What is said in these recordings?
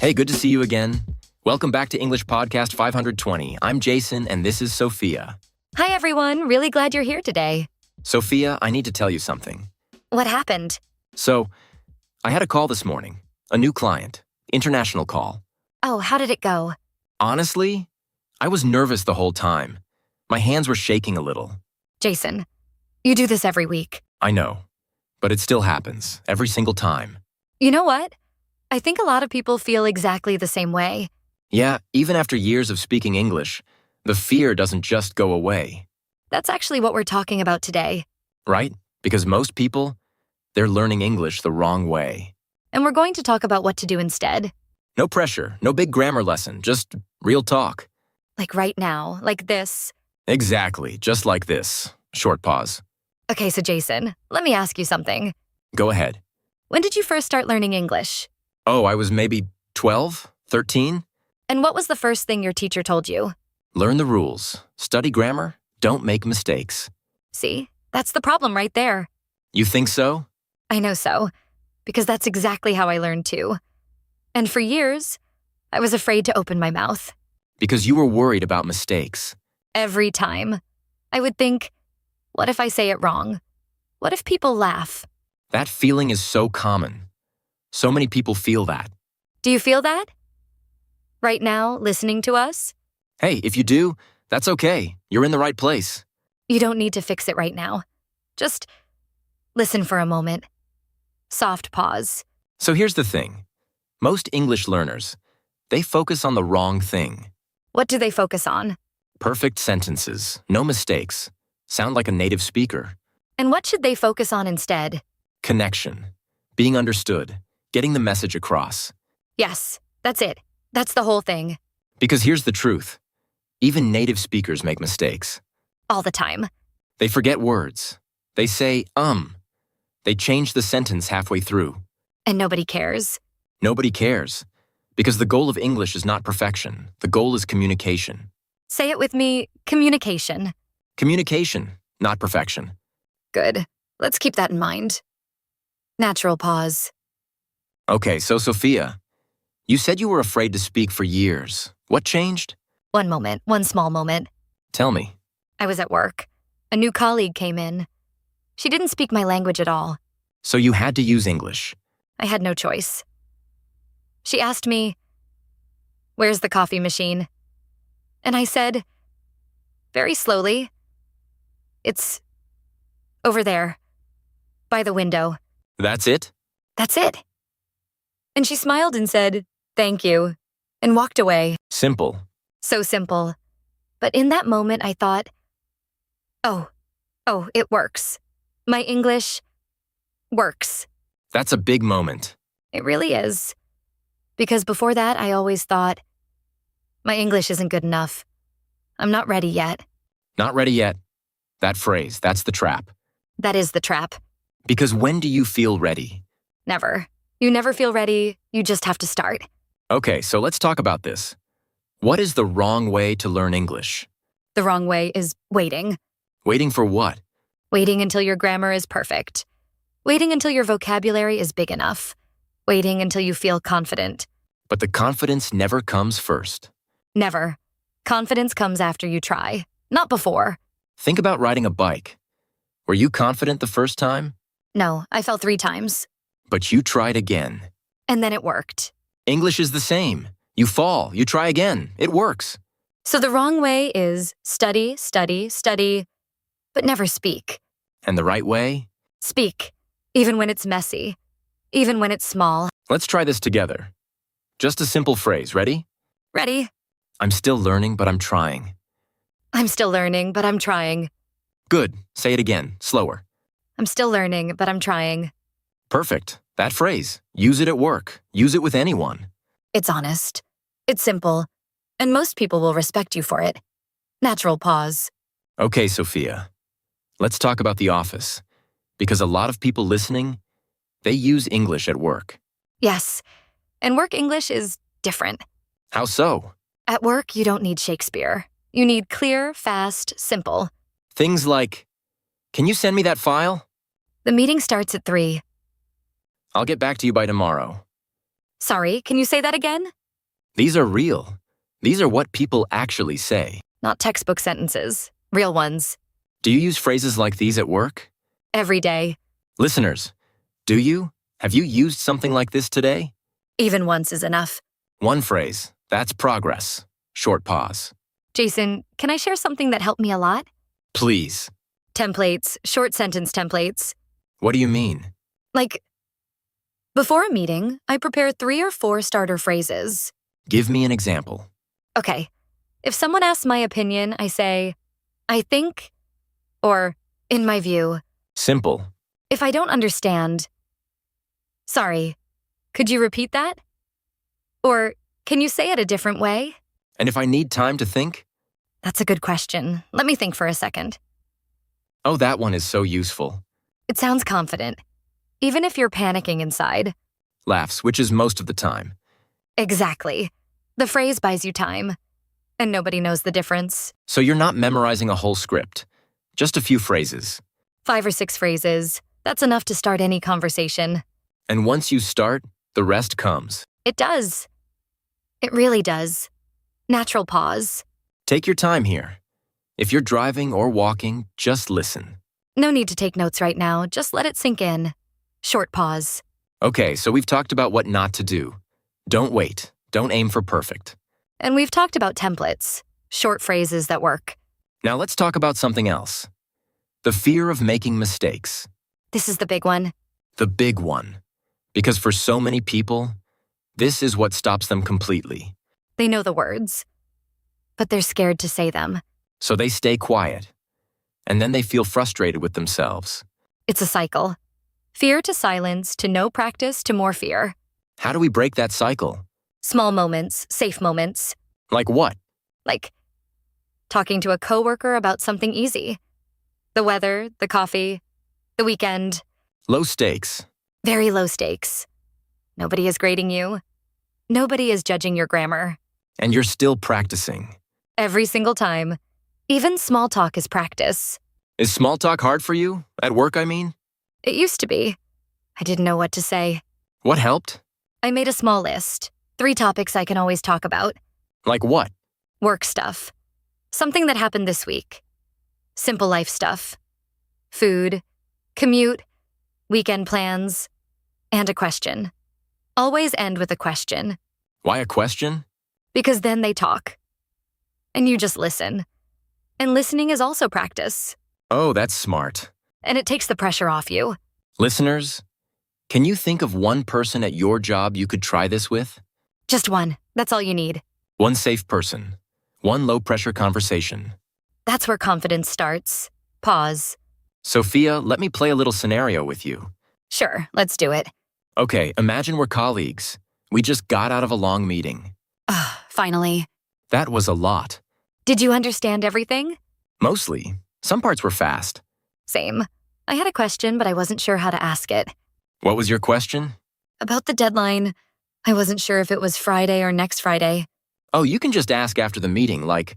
Hey, good to see you again. Welcome back to English Podcast 520. I'm Jason, and this is Sophia. Hi, everyone. Really glad you're here today. Sophia, I need to tell you something. What happened? So, I had a call this morning. A new client. International call. Oh, how did it go? Honestly, I was nervous the whole time. My hands were shaking a little. Jason, you do this every week. I know, but it still happens, every single time. You know what? I think a lot of people feel exactly the same way. Yeah, even after years of speaking English, the fear doesn't just go away. That's actually what we're talking about today. Right? Because most people, they're learning English the wrong way. And we're going to talk about what to do instead. No pressure, no big grammar lesson, just real talk. Like right now, like this. Exactly, just like this. Short pause. Okay, so Jason, let me ask you something. Go ahead. When did you first start learning English? Oh, I was maybe 12, 13? And what was the first thing your teacher told you? Learn the rules. Study grammar. Don't make mistakes. See, that's the problem right there. You think so? I know so, because that's exactly how I learned too. And for years, I was afraid to open my mouth. Because you were worried about mistakes. Every time. I would think, what if I say it wrong? What if people laugh? That feeling is so common. So many people feel that. Do you feel that? Right now, listening to us? Hey, if you do, that's okay. You're in the right place. You don't need to fix it right now. Just listen for a moment. Soft pause. So here's the thing. Most English learners, they focus on the wrong thing. What do they focus on? Perfect sentences, no mistakes. Sound like a native speaker. And what should they focus on instead? Connection. Being understood. Getting the message across. Yes, that's it. That's the whole thing. Because here's the truth. Even native speakers make mistakes. All the time. They forget words. They say, They change the sentence halfway through. And nobody cares. Nobody cares. Because the goal of English is not perfection. The goal is communication. Say it with me, communication. Communication, not perfection. Good. Let's keep that in mind. Natural pause. Okay, so Sophia, you said you were afraid to speak for years. What changed? One moment, one small moment. Tell me. I was at work. A new colleague came in. She didn't speak my language at all. So you had to use English. I had no choice. She asked me, "Where's the coffee machine?" And I said, very slowly, "It's over there, by the window." That's it? That's it. And she smiled and said, "Thank you," and walked away. Simple. So simple. But in that moment, I thought, oh, it works. My English works. That's a big moment. It really is. Because before that, I always thought, my English isn't good enough. I'm not ready yet. Not ready yet. That phrase, that's the trap. That is the trap. Because when do you feel ready? Never. You never feel ready. You just have to start. Okay, so let's talk about this. What is the wrong way to learn English? The wrong way is waiting. Waiting for what? Waiting until your grammar is perfect. Waiting until your vocabulary is big enough. Waiting until you feel confident. But the confidence never comes first. Never. Confidence comes after you try, not before. Think about riding a bike. Were you confident the first time? No, I fell 3 times. But you tried again. And then it worked. English is the same. You fall, you try again. It works. So the wrong way is study, study, study, but never speak. And the right way? Speak, even when it's messy, even when it's small. Let's try this together. Just a simple phrase. Ready? Ready? I'm still learning, but I'm trying. I'm still learning, but I'm trying. Good. Say it again, slower. I'm still learning, but I'm trying. Perfect. That phrase. Use it at work. Use it with anyone. It's honest. It's simple. And most people will respect you for it. Natural pause. Okay, Sophia. Let's talk about the office. Because a lot of people listening, they use English at work. Yes. And work English is different. How so? At work, you don't need Shakespeare. You need clear, fast, simple. Things like, can you send me that file? The meeting starts at 3. I'll get back to you by tomorrow. Sorry, can you say that again? These are real. These are what people actually say. Not textbook sentences, real ones. Do you use phrases like these at work? Every day. Listeners, do you? Have you used something like this today? Even once is enough. One phrase. That's progress. Short pause. Jason, can I share something that helped me a lot? Please. Templates, short sentence templates. What do you mean? Like, before a meeting, I prepare 3 or 4 starter phrases. Give me an example. Okay, if someone asks my opinion, I say, I think, or in my view. Simple. If I don't understand, sorry, could you repeat that? Or can you say it a different way? And if I need time to think? That's a good question. Let me think for a second. Oh, that one is so useful. It sounds confident, even if you're panicking inside. Laughs, which is most of the time. Exactly. The phrase buys you time, and nobody knows the difference. So you're not memorizing a whole script. Just a few phrases. 5 or 6 phrases. That's enough to start any conversation. And once you start, the rest comes. It does. It really does. Natural pause. Take your time here. If you're driving or walking, just listen. No need to take notes right now. Just let it sink in. Short pause. Okay, so we've talked about what not to do. Don't wait. Don't aim for perfect. And we've talked about templates, short phrases that work. Now let's talk about something else. The fear of making mistakes. This is the big one. The big one. Because for so many people, this is what stops them completely. They know the words, but they're scared to say them. So they stay quiet. And then they feel frustrated with themselves. It's a cycle. Fear to silence, to no practice, to more fear. How do we break that cycle? Small moments, safe moments. Like what? Like talking to a coworker about something easy. The weather, the coffee, the weekend. Low stakes. Very low stakes. Nobody is grading you. Nobody is judging your grammar. And you're still practicing. Every single time. Even small talk is practice. Is small talk hard for you? At work, I mean? It used to be. I didn't know what to say. What helped? I made a small list. 3 topics I can always talk about. Like what? Work stuff. Something that happened this week. Simple life stuff. Food. Commute. Weekend plans. And a question. Always end with a question. Why a question? Because then they talk. And you just listen. And listening is also practice. Oh, that's smart. And it takes the pressure off you. Listeners, can you think of one person at your job you could try this with? Just one. That's all you need. One safe person. One low-pressure conversation. That's where confidence starts. Pause. Sophia, let me play a little scenario with you. Sure, let's do it. Okay, imagine we're colleagues. We just got out of a long meeting. Finally. That was a lot. Did you understand everything? Mostly. Some parts were fast. Same. I had a question, but I wasn't sure how to ask it. What was your question? About the deadline. I wasn't sure if it was Friday or next Friday. Oh, you can just ask after the meeting, like,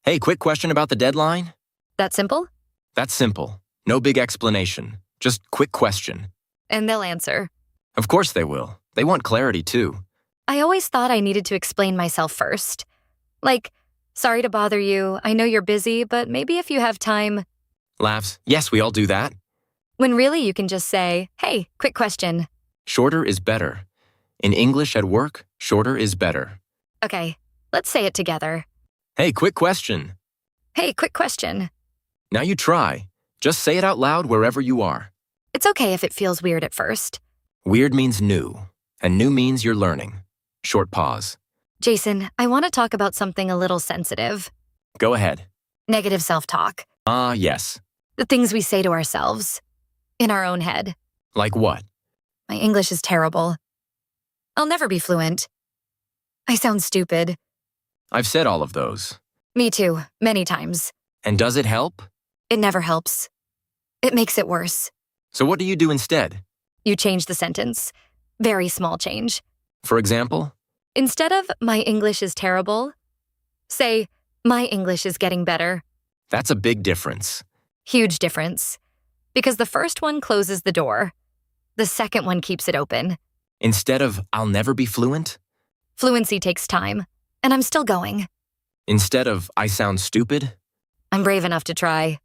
hey, quick question about the deadline? That simple? That's simple. No big explanation. Just quick question. And they'll answer. Of course they will. They want clarity, too. I always thought I needed to explain myself first. Like, sorry to bother you. I know you're busy, but maybe if you have time. Laughs. Yes, we all do that. When really you can just say, hey, quick question. Shorter is better. In English at work, shorter is better. Okay, let's say it together. Hey, quick question. Hey, quick question. Now you try. Just say it out loud wherever you are. It's okay if it feels weird at first. Weird means new, and new means you're learning. Short pause. Jason, I want to talk about something a little sensitive. Go ahead. Negative self-talk. Ah, yes. The things we say to ourselves. In our own head. Like what? My English is terrible. I'll never be fluent. I sound stupid. I've said all of those. Me too, many times. And does it help? It never helps. It makes it worse. So what do you do instead? You change the sentence. Very small change. For example? Instead of, my English is terrible, say, my English is getting better. That's a big difference. Huge difference. Because the first one closes the door. The second one keeps it open. Instead of, I'll never be fluent? Fluency takes time, and I'm still going. Instead of, I sound stupid? I'm brave enough to try.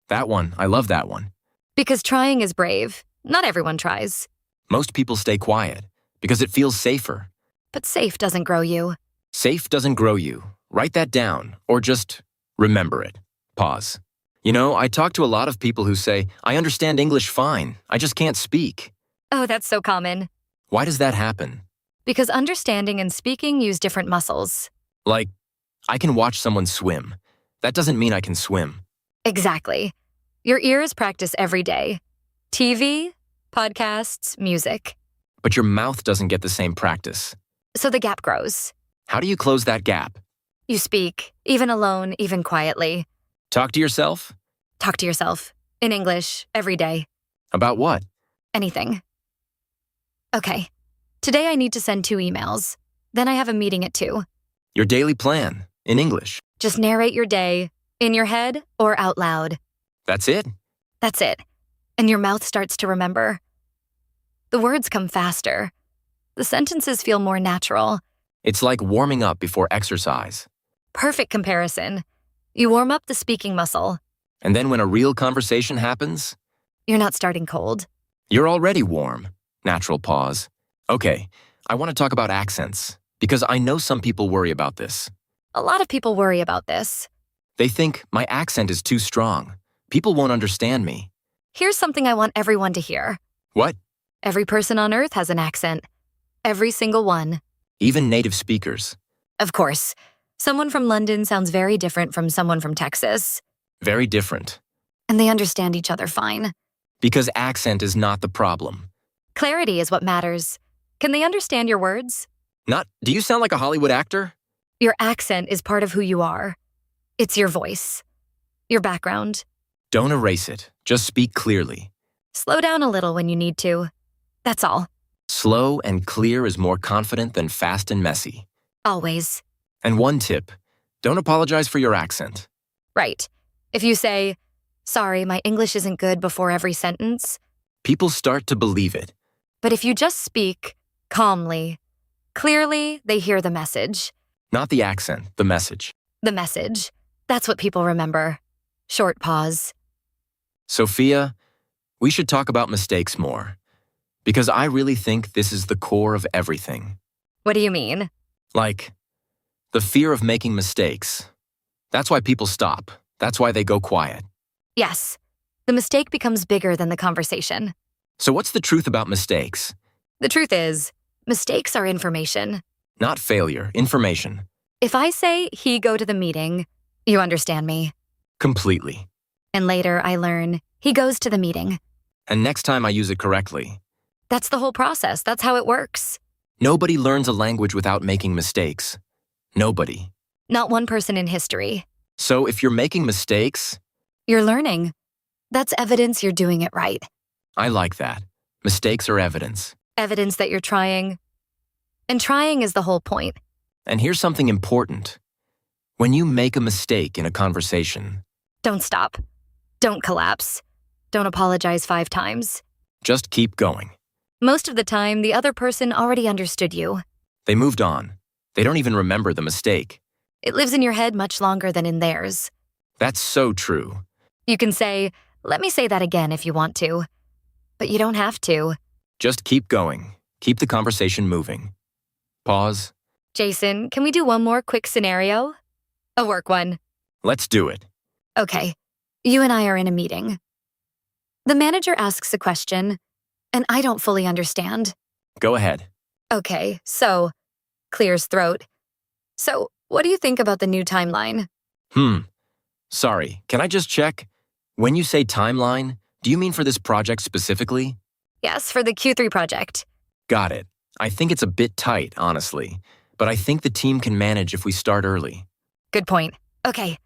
That one, I love that one. Because trying is brave. Not everyone tries. Most people stay quiet because it feels safer. But safe doesn't grow you. Safe doesn't grow you. Write that down, or just remember it. Pause. You know, I talk to a lot of people who say, I understand English fine, I just can't speak. Oh, that's so common. Why does that happen? Because understanding and speaking use different muscles. Like, I can watch someone swim. That doesn't mean I can swim. Exactly. Your ears practice every day. TV, podcasts, music. But your mouth doesn't get the same practice. So the gap grows. How do you close that gap? You speak, even alone, even quietly. Talk to yourself? Talk to yourself. In English, every day. About what? Anything. Okay. Today I need to send 2 emails. Then I have a meeting at 2. Your daily plan, in English. Just narrate your day, in your head or out loud. That's it? That's it. And your mouth starts to remember. The words come faster. The sentences feel more natural. It's like warming up before exercise. Perfect comparison. You warm up the speaking muscle. And then when a real conversation happens, You're not starting cold. you're already warm. Natural pause. Okay, I want to talk about accents, because I know some people worry about this. A lot of people worry about this. They think my accent is too strong. People won't understand me. Here's something I want everyone to hear. What? Every person on earth has an accent. Every single one. Even native speakers. Of course. Someone from London sounds very different from someone from Texas. Very different. And they understand each other fine. Because accent is not the problem. Clarity is what matters. Can they understand your words? Do you sound like a Hollywood actor? Your accent is part of who you are. It's your voice. Your background. Don't erase it. Just speak clearly. Slow down a little when you need to. That's all. Slow and clear is more confident than fast and messy. Always. And one tip, don't apologize for your accent. Right. If you say, sorry, my English isn't good before every sentence. People start to believe it. But if you just speak calmly, clearly, they hear the message. Not the accent, the message. The message. That's what people remember. Short pause. Sophia, we should talk about mistakes more. Because I really think this is the core of everything. What do you mean? Like, the fear of making mistakes. That's why people stop. That's why they go quiet. Yes. The mistake becomes bigger than the conversation. So what's the truth about mistakes? The truth is, mistakes are information. Not failure, information. If I say he go to the meeting, you understand me. Completely. And later I learn he goes to the meeting. And next time I use it correctly. That's the whole process. That's how it works. Nobody learns a language without making mistakes. Nobody. Not one person in history. So if you're making mistakes, You're learning. That's evidence you're doing it right. I like that. Mistakes are evidence. Evidence that you're trying. And trying is the whole point. And here's something important. When you make a mistake in a conversation, Don't stop. Don't collapse. Don't apologize 5 times. just keep going. Most of the time, the other person already understood you. They moved on. They don't even remember the mistake. It lives in your head much longer than in theirs. That's so true. You can say, let me say that again if you want to. But you don't have to. Just keep going. Keep the conversation moving. Pause. Jason, can we do one more quick scenario? A work one. Let's do it. Okay. You and I are in a meeting. The manager asks a question, and I don't fully understand. Go ahead. Okay, so, clears throat. So, what do you think about the new timeline? Sorry, can I just check? When you say timeline, do you mean for this project specifically? Yes, for the Q3 project. Got it. I think it's a bit tight, honestly. But I think the team can manage if we start early. Good point. Okay.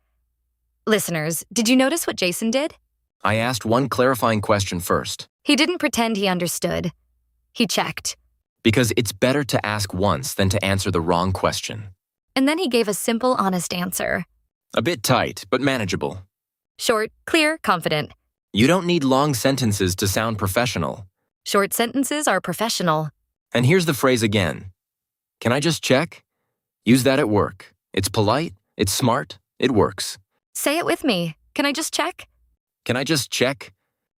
Listeners, did you notice what Jason did? I asked one clarifying question first. He didn't pretend he understood. He checked. Because it's better to ask once than to answer the wrong question. And then he gave a simple, honest answer. A bit tight, but manageable. Short, clear, confident. You don't need long sentences to sound professional. Short sentences are professional. And here's the phrase again. Can I just check? Use that at work. It's polite, it's smart, it works. Say it with me. Can I just check? Can I just check?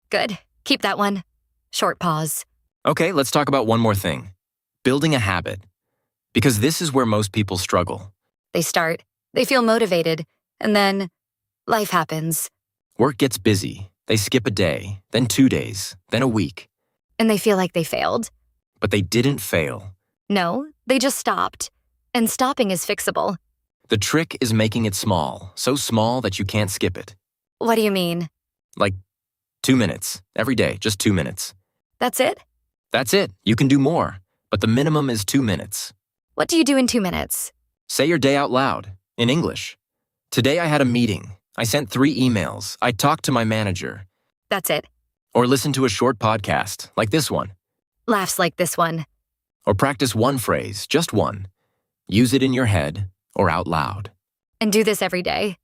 Good. Keep that one. Short pause. Okay, let's talk about one more thing. Building a habit. Because this is where most people struggle. They start, they feel motivated, and then life happens. Work gets busy. They skip a day, then 2 days, then a week. And they feel like they failed. But they didn't fail. No, they just stopped. And stopping is fixable. The trick is making it small, so small that you can't skip it. What do you mean? Like 2 minutes, every day, just 2 minutes. That's it? That's it. You can do more, but the minimum is 2 minutes. What do you do in 2 minutes? Say your day out loud, in English. Today I had a meeting. I sent 3 emails. I talked to my manager. That's it. Or listen to a short podcast, like this one. Laughs like this one. Or practice one phrase, just one. Use it in your head or out loud. And do this every day.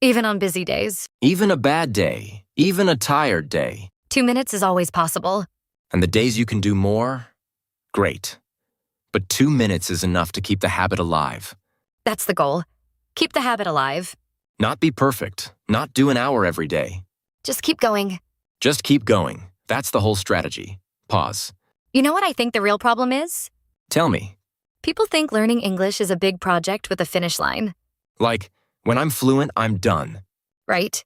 Even on busy days. Even a bad day, even a tired day. 2 minutes is always possible. And the days you can do more, great. But 2 minutes is enough to keep the habit alive. That's the goal. Keep the habit alive. Not be perfect, not do an hour every day. Just keep going. Just keep going. That's the whole strategy. Pause. You know what I think the real problem is? Tell me. People think learning English is a big project with a finish line. Like, when I'm fluent, I'm done. Right?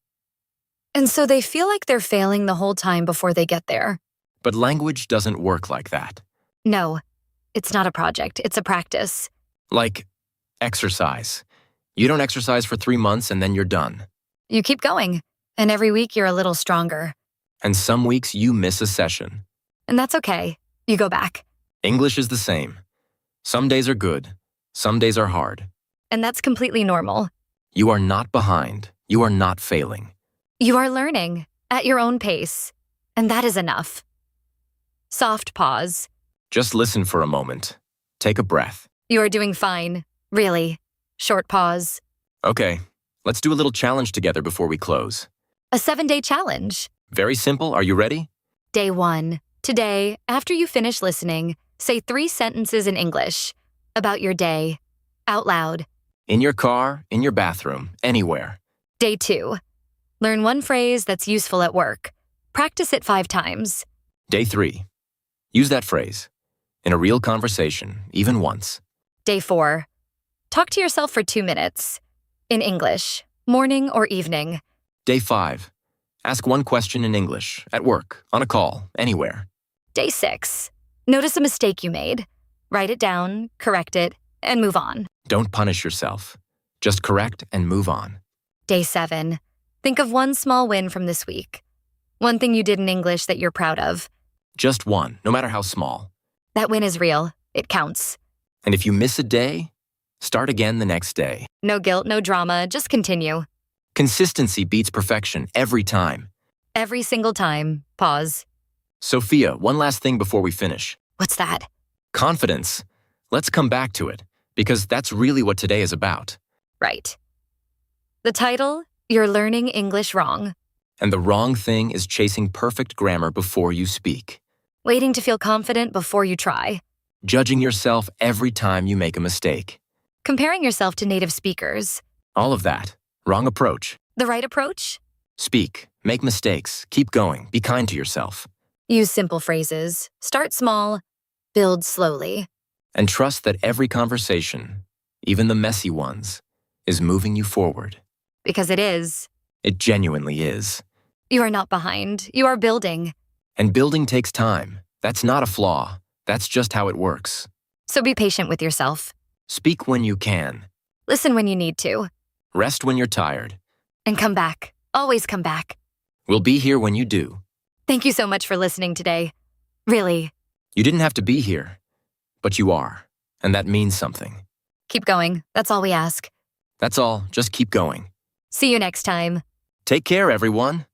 And so they feel like they're failing the whole time before they get there. But language doesn't work like that. No, it's not a project, it's a practice. Like, exercise. You don't exercise for 3 months and then you're done. You keep going, and every week you're a little stronger. And some weeks you miss a session. And that's okay. You go back. English is the same. Some days are good, some days are hard. And that's completely normal. You are not behind. You are not failing. You are learning at your own pace, and that is enough. Soft pause. Just listen for a moment. Take a breath. You are doing fine. Really. Short pause. Okay, let's do a little challenge together before we close. A 7-day challenge. Very simple. Are you ready? Day 1. Today, after you finish listening, say 3 sentences in English about your day, out loud. In your car, in your bathroom, anywhere. Day 2. Learn one phrase that's useful at work. Practice it 5 times. Day 3. Use that phrase. In a real conversation, even once. Day 4. Talk to yourself for 2 minutes. In English, morning or evening. Day 5. Ask one question in English, at work, on a call, anywhere. Day 6. Notice a mistake you made. Write it down, correct it, and move on. Don't punish yourself. Just correct and move on. Day 7. Think of one small win from this week. One thing you did in English that you're proud of. Just one, no matter how small. That win is real. It counts. And if you miss a day, start again the next day. No guilt, no drama, just continue. Consistency beats perfection every time. Every single time. Pause. Sophia, one last thing before we finish. What's that? Confidence. Let's come back to it, because that's really what today is about. Right. The title, You're Learning English Wrong. And the wrong thing is chasing perfect grammar before you speak. Waiting to feel confident before you try. Judging yourself every time you make a mistake. Comparing yourself to native speakers. All of that. Wrong approach. The right approach? Speak. Make mistakes. Keep going. Be kind to yourself. Use simple phrases. Start small. Build slowly. And trust that every conversation, even the messy ones, is moving you forward. Because it is. It genuinely is. You are not behind. You are building. And building takes time. That's not a flaw. That's just how it works. So be patient with yourself. Speak when you can. Listen when you need to. Rest when you're tired. And come back. Always come back. We'll be here when you do. Thank you so much for listening today. Really. You didn't have to be here, but you are, and that means something. Keep going. That's all we ask. That's all. Just keep going. See you next time. Take care, everyone.